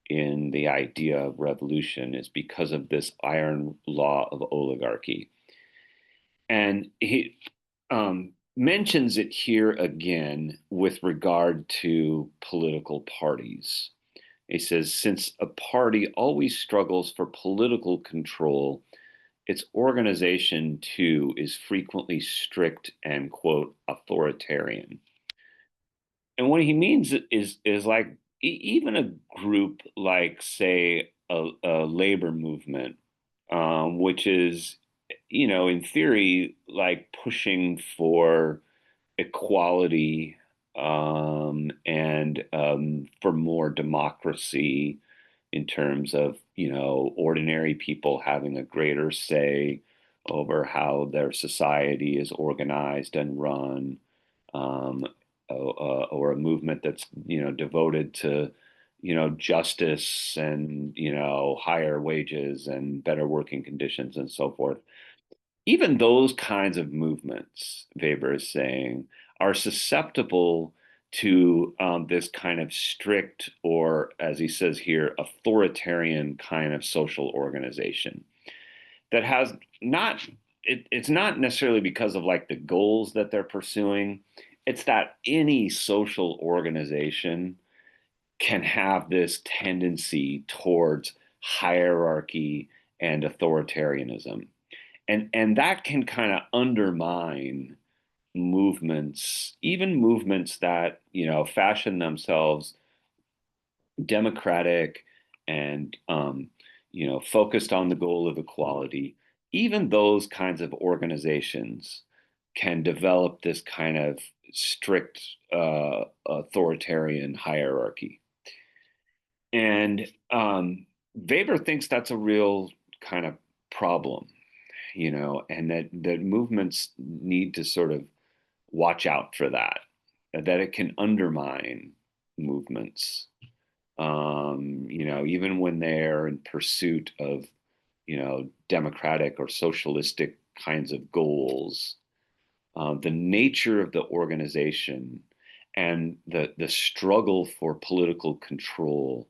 in the idea of revolution is because of this iron law of oligarchy. And he mentions it here again with regard to political parties. He says, since a party always struggles for political control, its organization too is frequently strict and, quote, authoritarian. And what he means is like even a group like, say, a labor movement, which is, in theory, like pushing for equality and for more democracy in terms of, ordinary people having a greater say over how their society is organized and run, um, or a movement that's, devoted to, justice and, higher wages and better working conditions and so forth. Even those kinds of movements, Weber is saying, are susceptible to this kind of strict, or as he says here, authoritarian kind of social organization that has not, it's not necessarily because of like the goals that they're pursuing. It's that any social organization can have this tendency towards hierarchy and authoritarianism. And that can kind of undermine movements, even movements that, fashion themselves democratic and, focused on the goal of equality. Even those kinds of organizations can develop this kind of strict authoritarian hierarchy. And Weber thinks that's a real kind of problem. and that movements need to sort of watch out for that, that it can undermine movements, even when they're in pursuit of, democratic or socialistic kinds of goals. The nature of the organization and the struggle for political control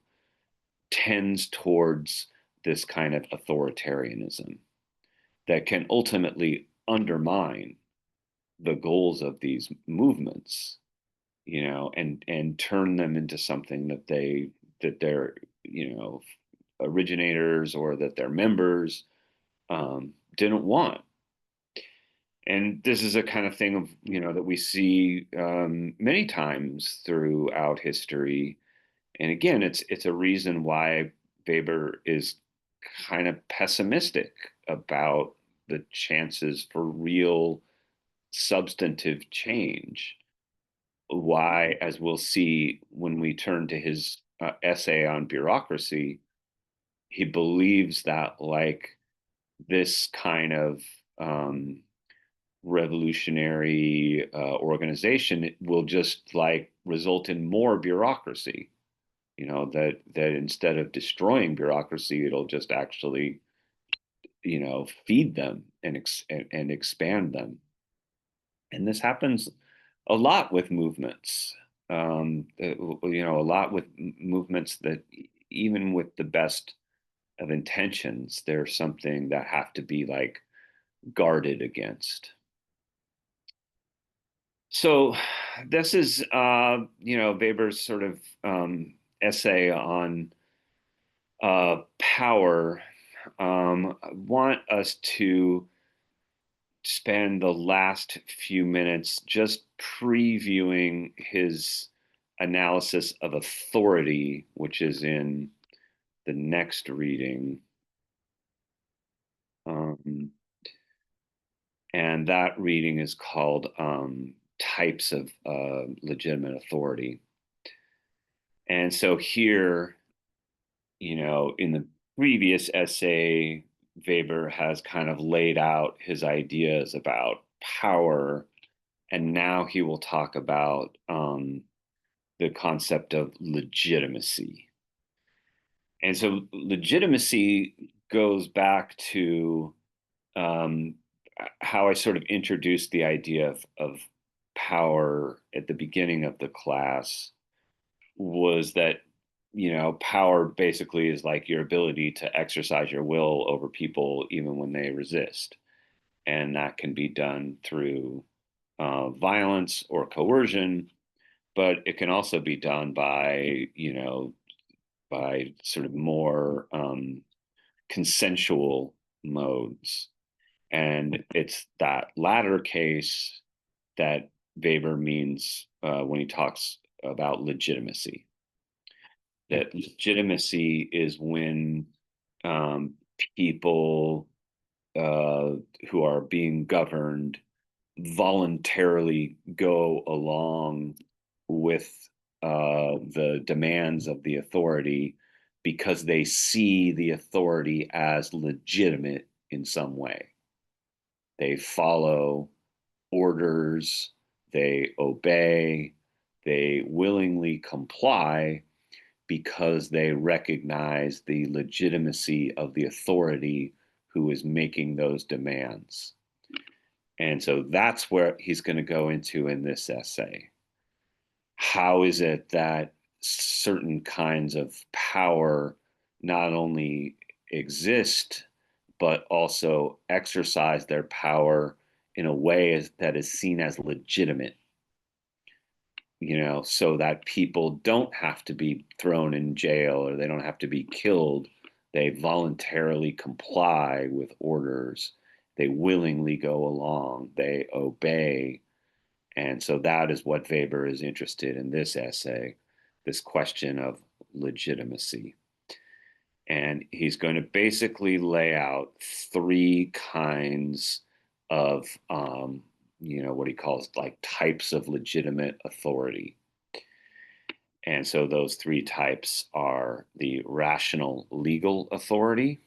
tends towards this kind of authoritarianism that can ultimately undermine the goals of these movements, and turn them into something that they're, originators or that their members didn't want. And this is a kind of thing of, that we see many times throughout history. And again, it's a reason why Weber is kind of pessimistic about the chances for real substantive change. Why, as we'll see when we turn to his essay on bureaucracy, he believes that like this kind of revolutionary organization will just like result in more bureaucracy. That instead of destroying bureaucracy, it'll just actually, feed them and expand them. And this happens a lot with movements. A lot with movements that even with the best of intentions, there's something that have to be like guarded against. So this is, Weber's sort of essay on power. I want us to spend the last few minutes just previewing his analysis of authority, which is in the next reading. And that reading is called Types of Legitimate Authority. And so here, in the previous essay, Weber has kind of laid out his ideas about power, and now he will talk about the concept of legitimacy. And so legitimacy goes back to um, how I sort of introduced the idea of power at the beginning of the class, was that, power basically is like your ability to exercise your will over people even when they resist. And that can be done through violence or coercion, but it can also be done by sort of more consensual modes. And it's that latter case that Weber means when he talks about legitimacy. That legitimacy is when um, people who are being governed voluntarily go along with the demands of the authority because they see the authority as legitimate in some way. They follow orders, they obey, they willingly comply because they recognize the legitimacy of the authority who is making those demands. And so that's where he's going to go into in this essay. How is it that certain kinds of power not only exist, but also exercise their power in a way that is seen as legitimate, so that people don't have to be thrown in jail or they don't have to be killed. They voluntarily comply with orders. They willingly go along. They obey. And so that is what Weber is interested in this essay, this question of legitimacy. And he's going to basically lay out three kinds of, what he calls like types of legitimate authority. And so those three types are the rational legal authority,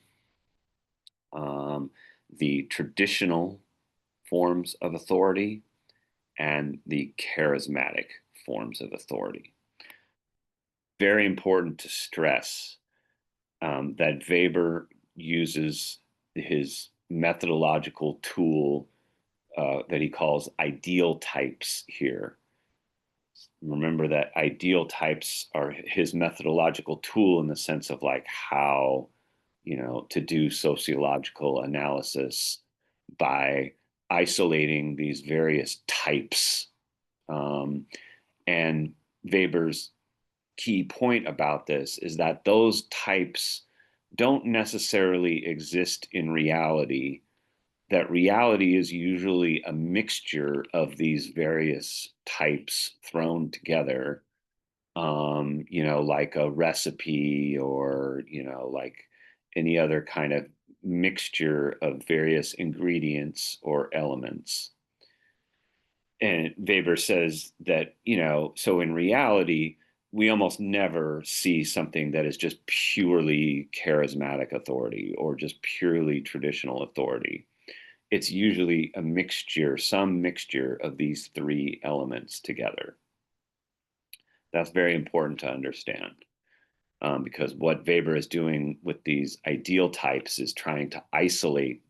the traditional forms of authority and the charismatic forms of authority. Very important to stress that Weber uses his methodological tool that he calls ideal types here. Remember that ideal types are his methodological tool in the sense of like how, to do sociological analysis by isolating these various types. And Weber's key point about this is that those types don't necessarily exist in reality, that reality is usually a mixture of these various types thrown together, like a recipe or, like any other kind of mixture of various ingredients or elements. And Weber says that, so in reality, we almost never see something that is just purely charismatic authority or just purely traditional authority. It's usually a mixture, some mixture of these three elements together. That's very important to understand, because what Weber is doing with these ideal types is trying to isolate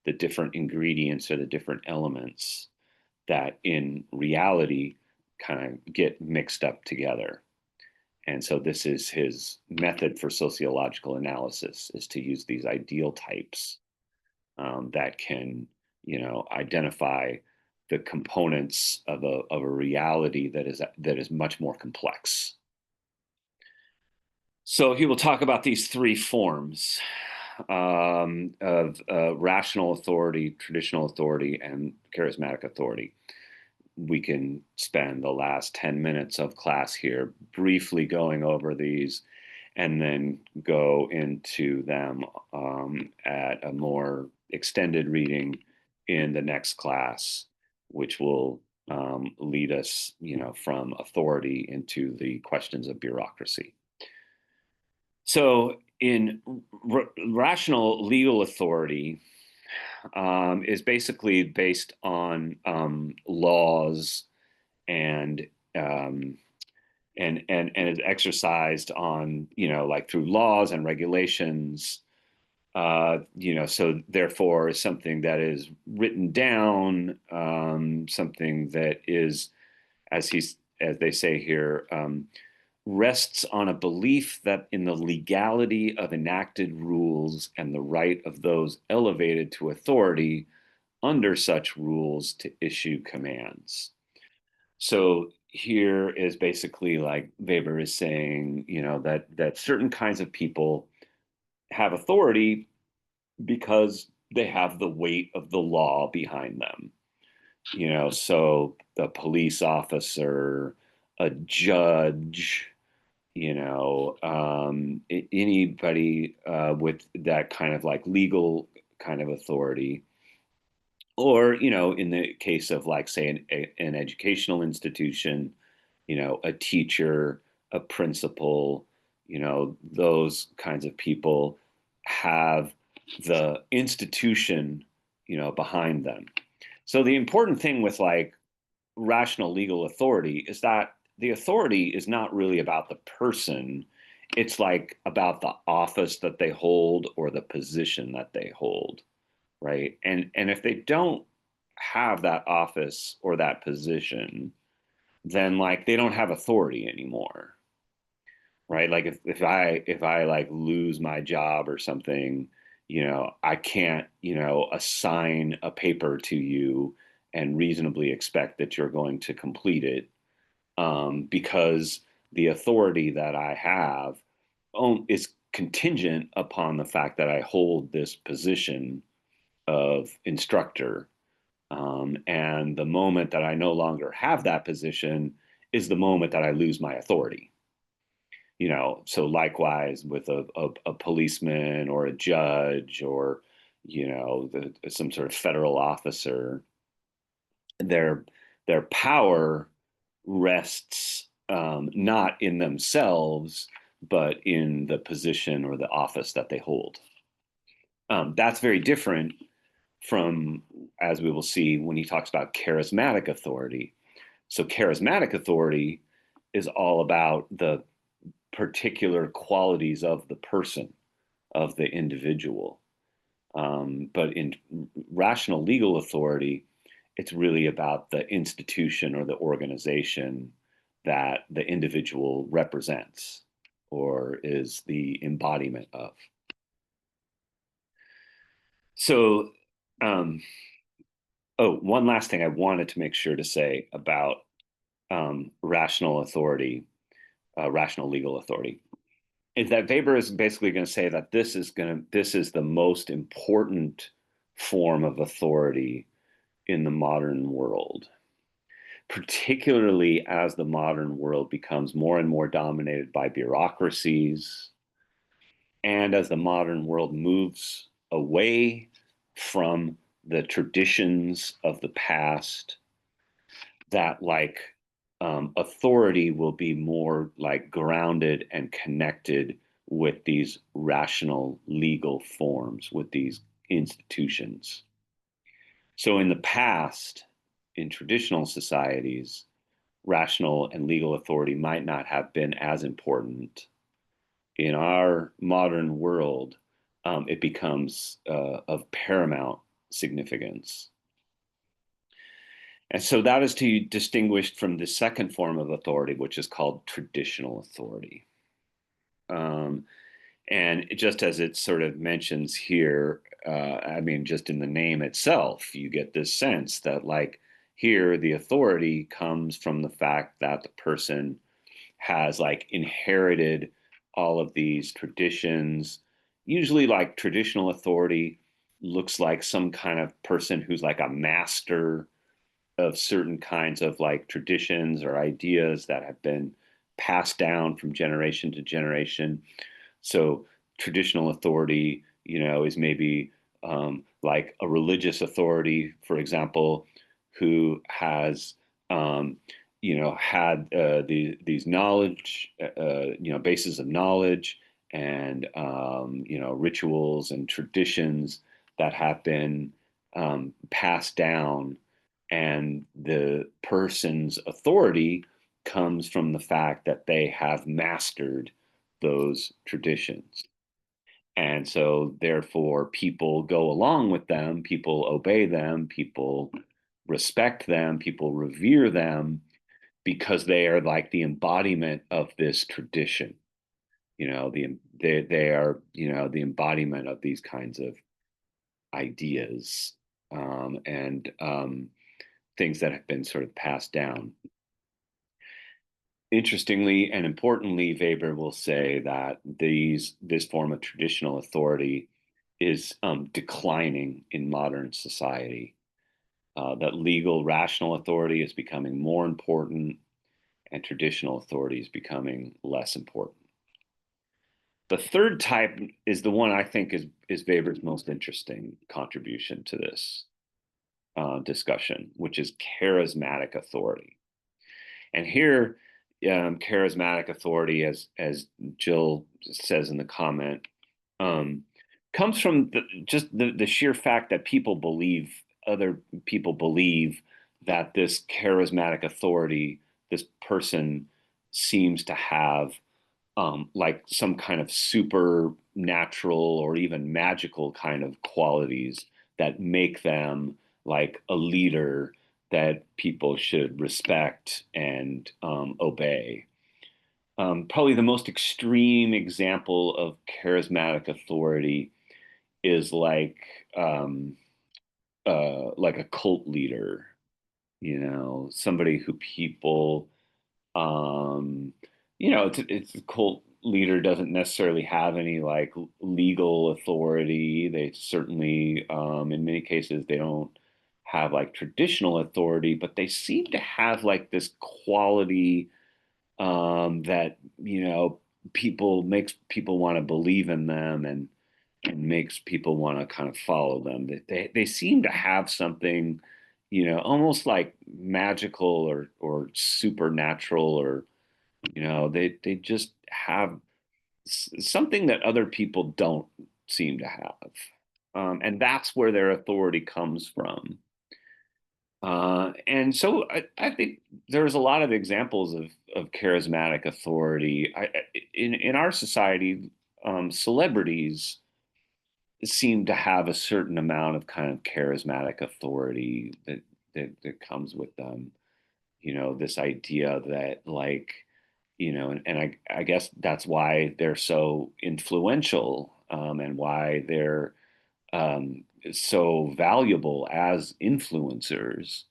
the different ingredients or the different elements that in reality kind of get mixed up together. And so this is his method for sociological analysis, is to use these ideal types that can, identify the components of a reality that is much more complex. So he will talk about these three forms of rational authority, traditional authority, and charismatic authority. We can spend the last 10 minutes of class here briefly going over these and then go into them at a more extended reading in the next class, which will lead us, from authority into the questions of bureaucracy. So in rational legal authority, is basically based on laws and and is exercised on, like through laws and regulations. So therefore is something that is written down, something that is, as they say here, rests on a belief that in the legality of enacted rules and the right of those elevated to authority under such rules to issue commands. So here is basically like Weber is saying, that certain kinds of people have authority because they have the weight of the law behind them. So the police officer, a judge, anybody with that kind of like legal kind of authority, or in the case of like say an educational institution, a teacher, a principal, those kinds of people have the institution behind them. So the important thing with like rational legal authority is that the authority is not really about the person. It's like about the office that they hold or the position that they hold, right? And if they don't have that office or that position, then like they don't have authority anymore, right? Like if I like lose my job or something, I can't, assign a paper to you and reasonably expect that you're going to complete it, because the authority that I have is contingent upon the fact that I hold this position of instructor. And the moment that I no longer have that position is the moment that I lose my authority. So likewise with a policeman or a judge or, some sort of federal officer, their power rests not in themselves, but in the position or the office that they hold. That's very different from, as we will see when he talks about charismatic authority. So, charismatic authority is all about the particular qualities of the person, of the individual. But in rational legal authority, it's really about the institution or the organization that the individual represents or is the embodiment of. So, um, oh, one last thing I wanted to make sure to say about rational authority, rational legal authority, is that Weber is basically going to say that this is the most important form of authority in the modern world, particularly as the modern world becomes more and more dominated by bureaucracies, and as the modern world moves away from the traditions of the past, that authority will be more like grounded and connected with these rational legal forms, with these institutions. So in the past, in traditional societies, rational and legal authority might not have been as important. In our modern world, it becomes of paramount significance. And so that is to distinguished from the second form of authority, which is called traditional authority. Um, and just as it sort of mentions here, I mean, just in the name itself, you get this sense that, like, here, the authority comes from the fact that the person has like inherited all of these traditions. Usually, like traditional authority looks like some kind of person who's like a master of certain kinds of like traditions or ideas that have been passed down from generation to generation. So traditional authority, is maybe like a religious authority, for example, who has had these knowledge, bases of knowledge and rituals and traditions that have been passed down, and the person's authority comes from the fact that they have mastered those traditions. And so, therefore, people go along with them, people obey them, people respect them, people revere them because they are like the embodiment of this tradition. They are the embodiment of these kinds of ideas, and things that have been sort of passed down. Interestingly and importantly, Weber will say that this form of traditional authority is declining in modern society. That legal, rational authority is becoming more important, and traditional authority is becoming less important. The third type is the one I think is Weber's most interesting contribution to this discussion, which is charismatic authority. And here, charismatic authority, as Jill says in the comment, um, comes from just the sheer fact that other people believe that this charismatic authority, this person seems to have like some kind of supernatural or even magical kind of qualities that make them like a leader that people should respect and obey. Probably the most extreme example of charismatic authority is like a cult leader, somebody who people um, it's a cult leader doesn't necessarily have any like legal authority. They certainly, in many cases, they don't have like traditional authority, but they seem to have like this quality that makes people want to believe in them, and makes people want to kind of follow them. They seem to have something, almost like magical or supernatural, or they just have something that other people don't seem to have. and that's where their authority comes from. And so I think there's a lot of examples of charismatic authority. In our society, celebrities seem to have a certain amount of kind of charismatic authority that comes with them. You know, this idea that like, and I guess that's why they're so influential, and why they're so valuable as influencers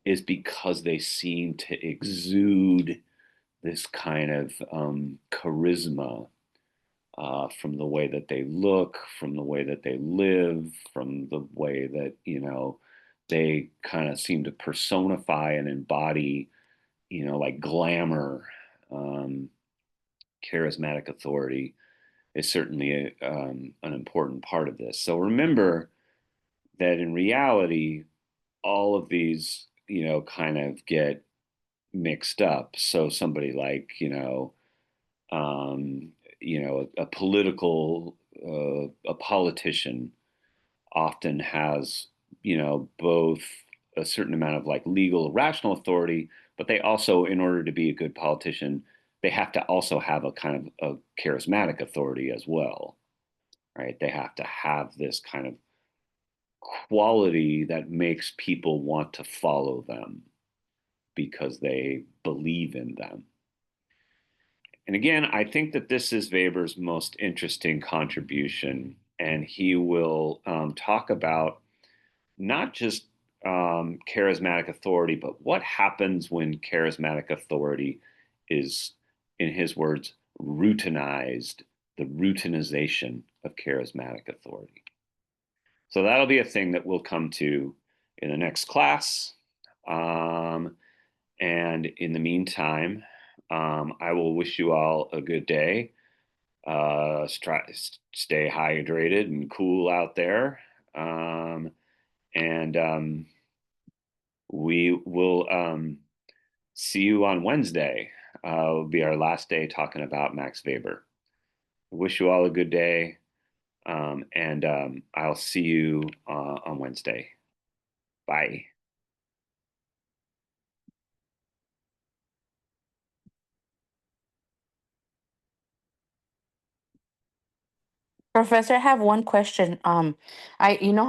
is because they seem to exude this kind of charisma, from the way that they look, from the way that they live, from the way that, they kind of seem to personify and embody, like glamour. Um, Charismatic authority is certainly an important part of this. So remember that in reality, all of these, kind of get mixed up. So somebody like, um, a political, a politician often has, both a certain amount of like legal, rational authority, but they also, in order to be a good politician, they have to also have a kind of a charismatic authority as well, right? They have to have this kind of quality that makes people want to follow them because they believe in them. And again, I think that this is Weber's most interesting contribution, and he will talk about not just charismatic authority, but what happens when charismatic authority is, in his words, routinized, the routinization of charismatic authority. So that'll be a thing that we'll come to in the next class. Um, and in the meantime, I will wish you all a good day. Stay hydrated and cool out there. And we will see you on Wednesday. It'll be our last day talking about Max Weber. I wish you all a good day. And I'll see you on Wednesday. Bye. Professor, I have one question. You know